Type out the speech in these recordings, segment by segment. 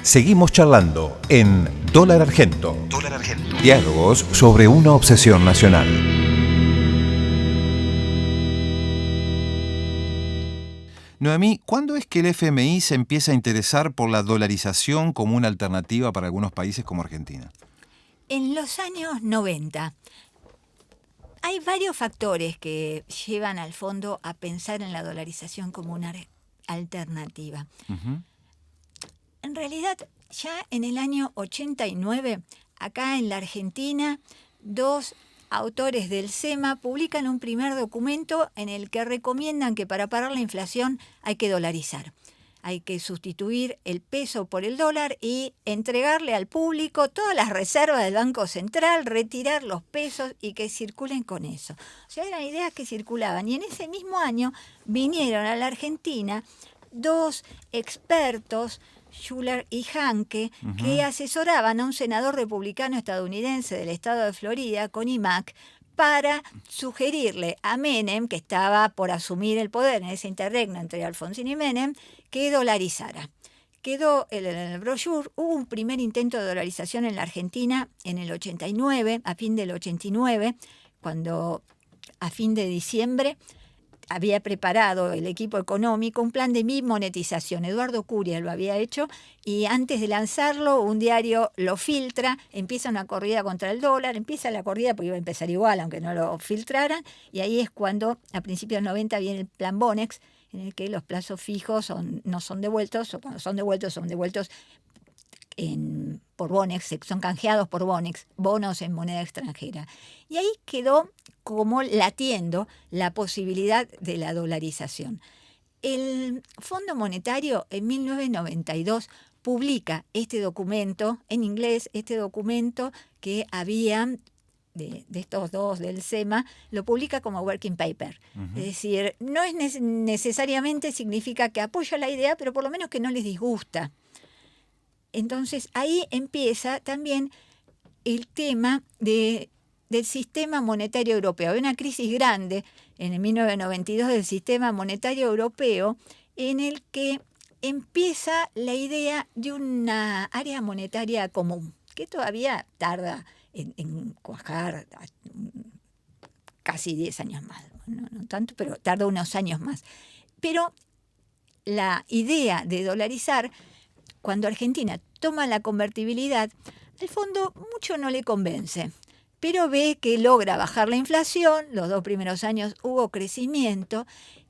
Seguimos charlando en Dólar Argento. Dólar Argento. Diálogos sobre una obsesión nacional. Noemí, ¿cuándo es que el FMI se empieza a interesar por la dolarización como una alternativa para algunos países como Argentina? En los años 90. Hay varios factores que llevan al fondo a pensar en la dolarización como una alternativa. Uh-huh. En realidad, ya en el año 89, acá en la Argentina, dos autores del SEMA publican un primer documento en el que recomiendan que para parar la inflación hay que dolarizar. Hay que sustituir el peso por el dólar y entregarle al público todas las reservas del Banco Central, retirar los pesos y que circulen con eso. O sea, eran ideas que circulaban. Y en ese mismo año vinieron a la Argentina dos expertos, Schuller y Hanke, que asesoraban a un senador republicano estadounidense del estado de Florida, Connie Mack, para sugerirle a Menem, que estaba por asumir el poder en ese interregno entre Alfonsín y Menem, que dolarizara. Quedó en el brochure, hubo un primer intento de dolarización en la Argentina en el 89, a fin del 89, cuando a fin de diciembre había preparado el equipo económico un plan de monetización. Eduardo Curia lo había hecho y antes de lanzarlo un diario lo filtra, empieza una corrida contra el dólar, empieza la corrida porque iba a empezar igual aunque no lo filtraran, y ahí es cuando a principios de los 90 viene el plan Bonex, en el que los plazos fijos no son devueltos, o cuando son devueltos por Bonex, son canjeados por Bonex, bonos en moneda extranjera. Y ahí quedó como latiendo la posibilidad de la dolarización. El Fondo Monetario en 1992 publica este documento, en inglés, este documento que había de estos dos del SEMA, lo publica como working paper. Es decir, no es necesariamente significa que apoya la idea, pero por lo menos que no les disgusta. Entonces ahí empieza también el tema del sistema monetario europeo. Hay una crisis grande en el 1992 del sistema monetario europeo en el que empieza la idea de una área monetaria común, que todavía tarda en cuajar casi 10 años más. No tanto, pero tarda unos años más. Pero la idea de dolarizar, cuando Argentina toma la convertibilidad, al fondo mucho no le convence, pero ve que logra bajar la inflación, los 2 primeros años hubo crecimiento,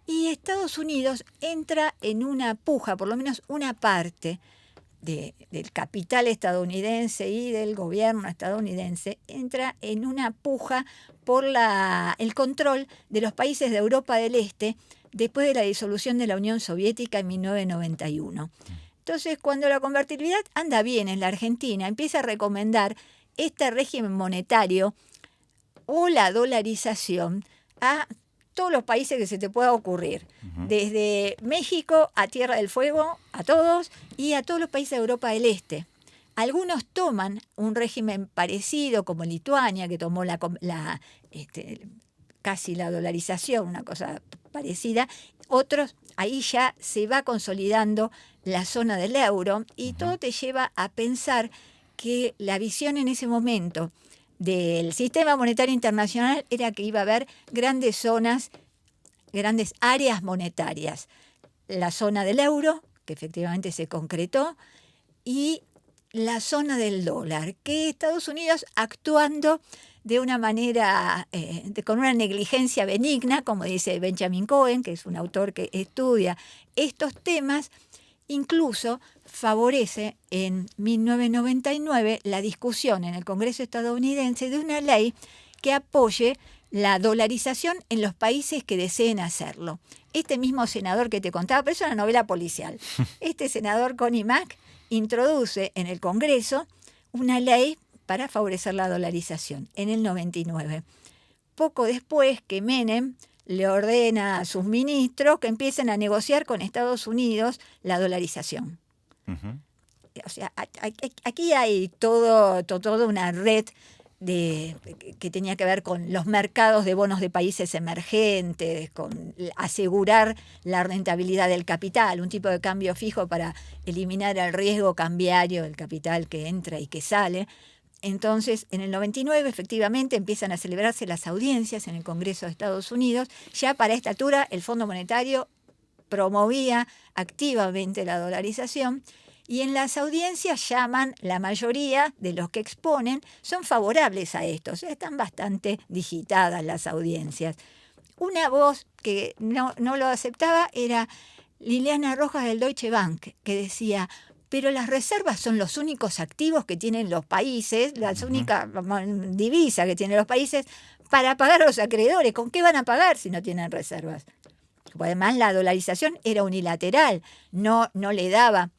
y Estados Unidos entra en una puja, por lo menos una parte del capital estadounidense y del gobierno estadounidense, entra en una puja por el control de los países de Europa del Este después de la disolución de la Unión Soviética en 1991. Entonces, cuando la convertibilidad anda bien en la Argentina, empieza a recomendar este régimen monetario o la dolarización a todos los países que se te pueda ocurrir, desde México a Tierra del Fuego, a todos, y a todos los países de Europa del Este. Algunos toman un régimen parecido, como Lituania, que tomó casi la dolarización, una cosa parecida. Otros, ahí ya se va consolidando la zona del euro, y todo te lleva a pensar que la visión en ese momento del sistema monetario internacional era que iba a haber grandes zonas, grandes áreas monetarias. La zona del euro, que efectivamente se concretó, y la zona del dólar, que Estados Unidos, actuando de una manera, con una negligencia benigna, como dice Benjamin Cohen, que es un autor que estudia estos temas, incluso favorece en 1999 la discusión en el Congreso estadounidense de una ley que apoye la dolarización en los países que deseen hacerlo. Este mismo senador que te contaba, pero es una novela policial, este senador Connie Mack introduce en el Congreso una ley para favorecer la dolarización en el 99. Poco después que Menem le ordena a sus ministros que empiecen a negociar con Estados Unidos la dolarización. O sea, aquí hay toda una red que tenía que ver con los mercados de bonos de países emergentes, con asegurar la rentabilidad del capital, un tipo de cambio fijo para eliminar el riesgo cambiario del capital que entra y que sale. Entonces, en el 99, efectivamente, empiezan a celebrarse las audiencias en el Congreso de Estados Unidos. Ya para esta altura, el Fondo Monetario promovía activamente la dolarización, y en las audiencias la mayoría de los que exponen son favorables a esto, o sea, están bastante digitadas las audiencias. Una voz que no lo aceptaba era Liliana Rojas del Deutsche Bank, que decía: pero las reservas son los únicos activos que tienen los países, las únicas divisas que tienen los países para pagar a los acreedores. ¿Con qué van a pagar si no tienen reservas? Además, la dolarización era unilateral, no le daba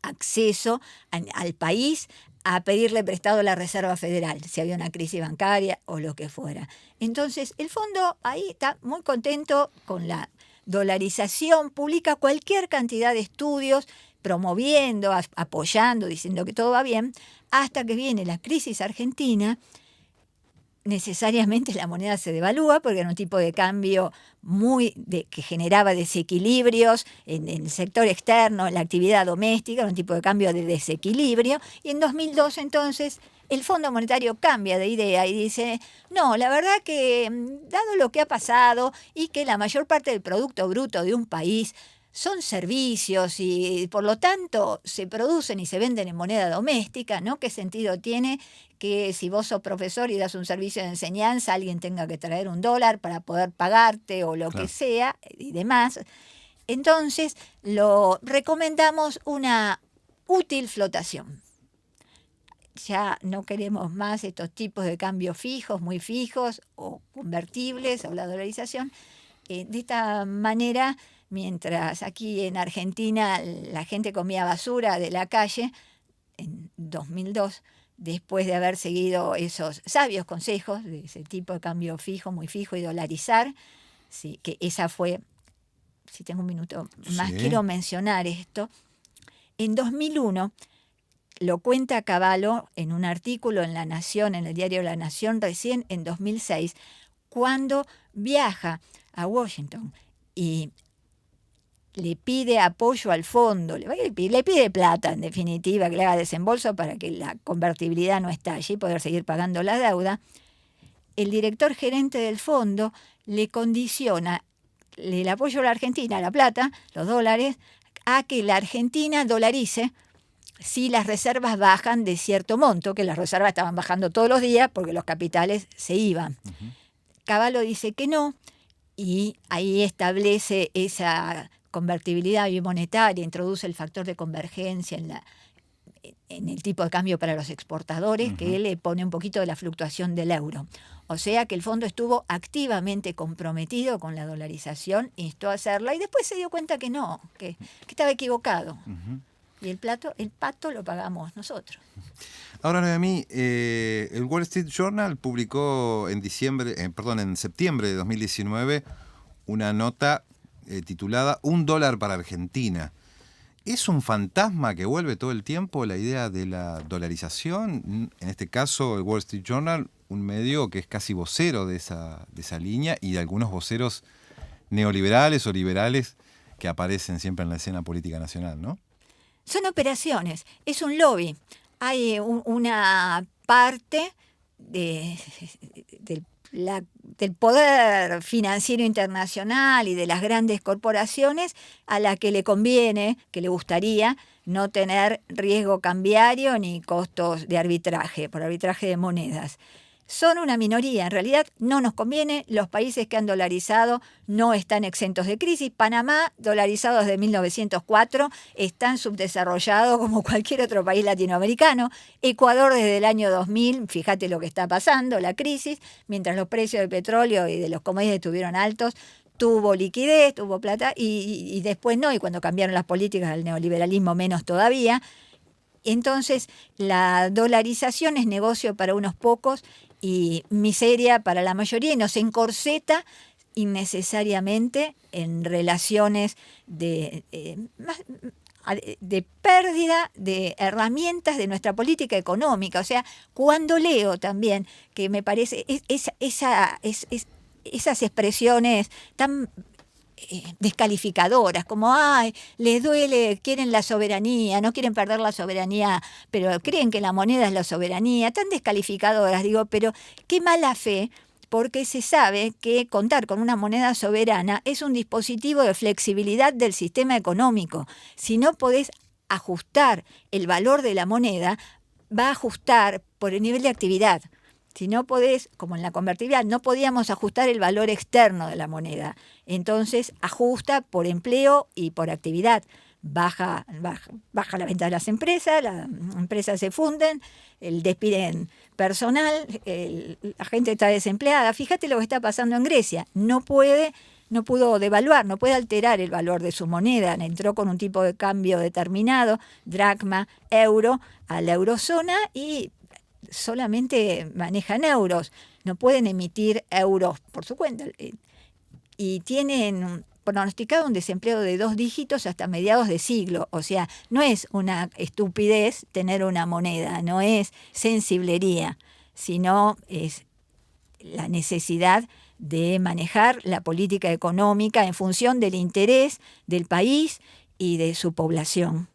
acceso al país a pedirle prestado a la Reserva Federal, si había una crisis bancaria o lo que fuera. Entonces, el fondo ahí está muy contento con la dolarización, publica cualquier cantidad de estudios promoviendo, apoyando, diciendo que todo va bien, hasta que viene la crisis argentina. Necesariamente la moneda se devalúa porque era un tipo de cambio que generaba desequilibrios en el sector externo, en la actividad doméstica, era un tipo de cambio de desequilibrio. Y en 2002 entonces el Fondo Monetario cambia de idea y dice: no, la verdad que dado lo que ha pasado y que la mayor parte del Producto Bruto de un país son servicios y por lo tanto se producen y se venden en moneda doméstica, ¿no? ¿Qué sentido tiene que si vos sos profesor y das un servicio de enseñanza, alguien tenga que traer $1 para poder pagarte o lo que sea y demás? Entonces lo recomendamos una útil flotación. Ya no queremos más estos tipos de cambios fijos, muy fijos o convertibles o la dolarización. De esta manera, mientras aquí en Argentina la gente comía basura de la calle, en 2002, después de haber seguido esos sabios consejos de ese tipo de cambio fijo, muy fijo y dolarizar, sí, que esa fue, si tengo un minuto más, quiero mencionar esto. En 2001, lo cuenta Cavallo en un artículo en La Nación, en el diario La Nación, recién en 2006, cuando viaja a Washington y le pide apoyo al fondo, le pide plata, en definitiva, que le haga desembolso para que la convertibilidad no estalle y poder seguir pagando la deuda. El director gerente del fondo le condiciona el apoyo a la Argentina, la plata, los dólares, a que la Argentina dolarice si las reservas bajan de cierto monto, que las reservas estaban bajando todos los días porque los capitales se iban. Cavallo dice que no, y ahí establece esa convertibilidad bimonetaria, introduce el factor de convergencia en el tipo de cambio para los exportadores, que le pone un poquito de la fluctuación del euro. O sea que el fondo estuvo activamente comprometido con la dolarización, instó a hacerla y después se dio cuenta que no, que estaba equivocado. Y el pato lo pagamos nosotros. Ahora, Noemí, el Wall Street Journal publicó en septiembre de 2019 una nota titulada $1 para Argentina. ¿Es un fantasma que vuelve todo el tiempo la idea de la dolarización? En este caso, el Wall Street Journal, un medio que es casi vocero de esa línea, y de algunos voceros neoliberales o liberales que aparecen siempre en la escena política nacional, ¿no? Son operaciones, es un lobby. Hay una parte del poder financiero internacional y de las grandes corporaciones a la que le conviene, que le gustaría no tener riesgo cambiario ni costos de arbitraje, por arbitraje de monedas. Son una minoría, en realidad no nos conviene, los países que han dolarizado no están exentos de crisis. Panamá, dolarizado desde 1904, está subdesarrollado como cualquier otro país latinoamericano. Ecuador desde el año 2000, fíjate lo que está pasando, la crisis, mientras los precios del petróleo y de los commodities estuvieron altos, tuvo liquidez, tuvo plata y después no, y cuando cambiaron las políticas del neoliberalismo menos todavía. Entonces la dolarización es negocio para unos pocos y miseria para la mayoría, y nos encorseta innecesariamente en relaciones de pérdida de herramientas de nuestra política económica. O sea, cuando leo también que me parece esas expresiones tan descalificadoras, como, ay, les duele, quieren la soberanía, no quieren perder la soberanía, pero creen que la moneda es la soberanía, tan descalificadoras, digo, pero qué mala fe, porque se sabe que contar con una moneda soberana es un dispositivo de flexibilidad del sistema económico. Si no podés ajustar el valor de la moneda, va a ajustar por el nivel de actividad. Si no podés, como en la convertibilidad, no podíamos ajustar el valor externo de la moneda. Entonces ajusta por empleo y por actividad. Baja la venta de las empresas se funden, despiden personal, la gente está desempleada. Fíjate lo que está pasando en Grecia. No pudo devaluar, no puede alterar el valor de su moneda. Entró con un tipo de cambio determinado, dracma, euro, a la eurozona y solamente manejan euros, no pueden emitir euros por su cuenta. Y tienen pronosticado un desempleo de 2 dígitos hasta mediados de siglo. O sea, no es una estupidez tener una moneda, no es sensiblería, sino es la necesidad de manejar la política económica en función del interés del país y de su población.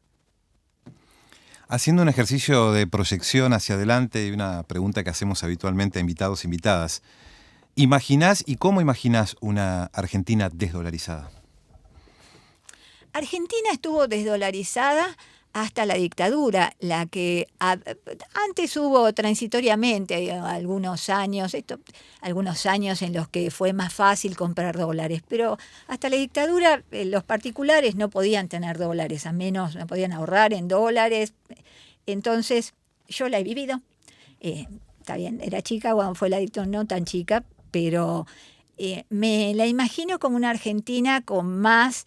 Haciendo un ejercicio de proyección hacia adelante y una pregunta que hacemos habitualmente a invitados e invitadas, ¿imaginás y cómo imaginás una Argentina desdolarizada? Argentina estuvo desdolarizada hasta la dictadura, la que antes hubo transitoriamente algunos años en los que fue más fácil comprar dólares, pero hasta la dictadura los particulares no podían tener dólares, a menos no podían ahorrar en dólares. Entonces yo la he vivido, está bien, era chica cuando fue la dictadura, no tan chica, pero me la imagino como una Argentina con más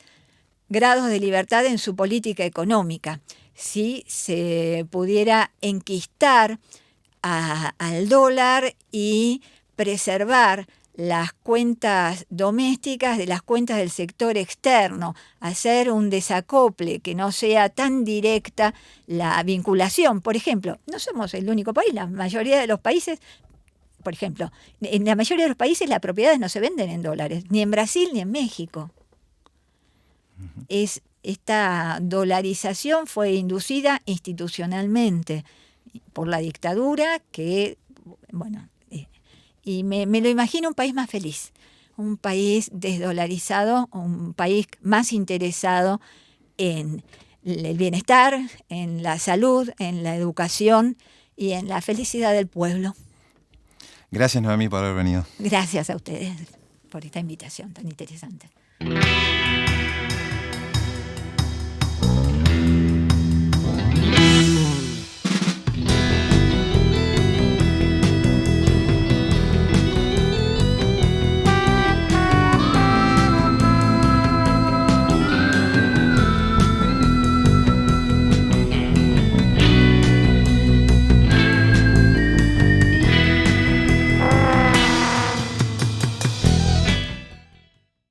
grados de libertad en su política económica. Si se pudiera enquistar al dólar y preservar las cuentas domésticas de las cuentas del sector externo, hacer un desacople, que no sea tan directa la vinculación. Por ejemplo, no somos el único país, la mayoría de los países, por ejemplo, en la mayoría de los países las propiedades no se venden en dólares, ni en Brasil ni en México. Esta dolarización fue inducida institucionalmente por la dictadura, y me lo imagino un país más feliz, un país desdolarizado, un país más interesado en el bienestar, en la salud, en la educación y en la felicidad del pueblo. Gracias, Noemí, por haber venido. Gracias a ustedes por esta invitación tan interesante.